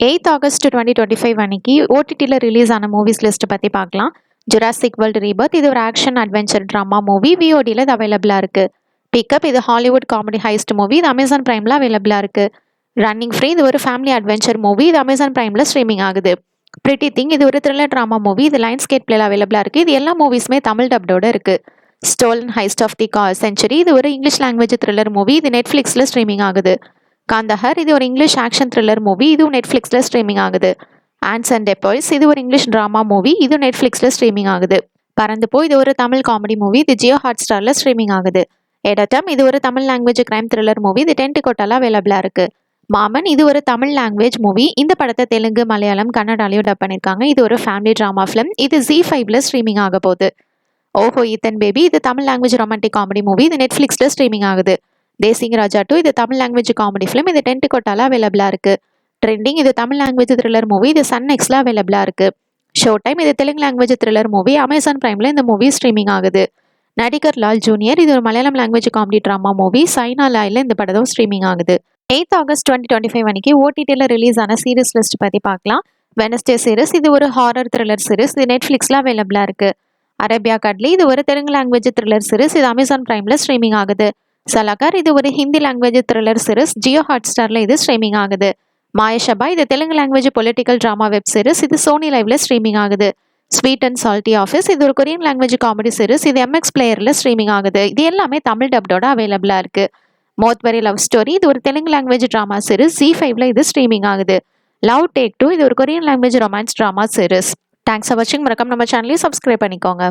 8th August 2025 அன்னைக்கு ஓடிடியில் release ஆன மூவிஸ் லிஸ்ட் பற்றி பார்க்கலாம். ஜுராசிக் வேர்ல்டு ரீபர்த் இது ஒரு ஆக்ஷன் அட்வென்ச்சர் ட்ராமா மூவி. விஓடியில் இது அவைலபிளாக இருக்குது. பிக்கப் இது ஹாலிவுட் காமெடி ஹைஸ்ட் மூவி. இது அமேசான் பிரைமில் அவைலபிளாக இருக்குது. ரன்னிங் ஃப்ரீ இது ஒரு ஃபேமிலி அட்வென்ச்சர் மூவி. இது அமேசான் பிரைமில் ஸ்ட்ரீமிங் ஆகுது. பிரிட்டி திங் இது ஒரு த்ரில்லர் ட்ராமா மூவி. இது லைன்ஸ் கேட் பிளேல அவைலபிளாக இருக்குது. இது எல்லா மூவிஸுமே தமிழ் டப்டோட இருக்குது. Stolen heist of the century இது ஒரு இங்கிலீஷ் லாங்குவேஜ் த்ரில்லர் மூவி. இது நெட்ஃப்ளிக்ஸில் ஸ்ட்ரீமிங் ஆகுது. காந்தஹர் இது ஒரு இங்கிலீஷ் ஆக்ஷன் த்ரில்லர் மூவி. இதுவும் நெட்ஃப்ளிக்ஸில் ஸ்ட்ரீமிங் ஆகுது. ஆன்ஸ் அண்ட் டெப்பாய்ஸ் இது ஒரு இங்கிலீஷ் ட்ராமா மூவி. இது நெட்ஃப்ளிக்ஸில் ஸ்ட்ரீமிங் ஆகுது. பறந்து போய் இது ஒரு தமிழ் காமெடி மூவி. இது ஜியோ ஹாட் ஸ்டாரில் ஸ்ட்ரீமிங் ஆகுது. எடட்டம் இது ஒரு Tamil language crime thriller movie. இது டென்டிகோட்டால அவைலபிளாக இருக்குது. மாமன் இது ஒரு தமிழ் லாங்குவேஜ் மூவி. இந்த படத்தை தெலுங்கு, மலையாளம், கன்னடாலையும் டப் பண்ணியிருக்காங்க. இது ஒரு ஃபேமிலி ட்ராமா ஃபிலிம். இது ZEE5ல ஸ்ட்ரீமிங் ஆக போகுது. ஓஹோ ஈத்தன் பேபி இது Tamil language romantic comedy movie. இது நெட்ஃப்ளிக்ஸில் ஸ்ட்ரீமிங் ஆகுது. தேசிங் ராஜா 2 இது தமிழ் லாங்குவேஜ் காமெடி ஃபிலிம். இது டென்டிகோட்டால அவைலபிளாக இருக்குது. ட்ரெண்டிங் இது தமிழ் லாங்குவேஜ் த்ரில்லர் மூவி. இது சன் நெக்ஸ்ட்ல அவைலபிளாக இருக்குது. ஷோ டைம் இது Telugu language thriller movie. Amazon பிரைமில் இந்த மூவி ஸ்ட்ரீமிங் ஆகுது. நடிகர் லால் ஜூனியர் இது ஒரு Malayalam language comedy drama movie. Saina லாயில் இந்த படம் ஸ்ட்ரீமிங் ஆகுது. 8th ஆகஸ்ட் 2025 அன்னைக்கு ஓடிடியில் ரிலீஸ் ஆன சீரிஸ் லிஸ்ட் பற்றி பார்க்கலாம். வெனஸ்டே சீரிஸ் இது ஒரு ஹாரர் த்ரில்லர் சீரிஸ். இது நெட்ஃப்ளிக்ஸில் அவைலபிளாக இருக்குது. அரேபியா கட்லி இது ஒரு தெலுங்கு லாங்குவேஜ் த்ரில்லர் சீரிஸ். இது அமேசான் பிரைமில் ஸ்ட்ரீமிங் ஆகுது. சலாகர் இது ஒரு Hindi language thriller series. Jio ஹாட் ஸ்டாரில் இது ஸ்ட்ரீமிங் ஆகுது. மாயஷபா இது Telugu language political drama web series. இது சோனி லைவ்ல ஸ்ட்ரீமிங் ஆகுது. ஸ்வீட் அண்ட் சால்ட்டி ஆஃபீஸ் இது ஒரு கொரியன் லாங்குவேஜ் காமெடி சீரிஸ். இது MX பிளேயர்ல ஸ்ட்ரீமிங் ஆகுது. இது எல்லாமே தமிழ் டப்டோட அவைலபிளா இருக்கு. மோத்வரி லவ் ஸ்டோரி இது ஒரு தெலுங்கு லாங்குவேஜ் ட்ராமா சீரிஸ். ZEE5ல இது ஸ்ட்ரீமிங் ஆகுது. லவ் டேக் 2 இது ஒரு Korean language romance drama series. Thanks for வாட்சிங். மறக்காம நம்ம சேனலையும் சப்ஸ்கிரைப் பண்ணிக்கோங்க.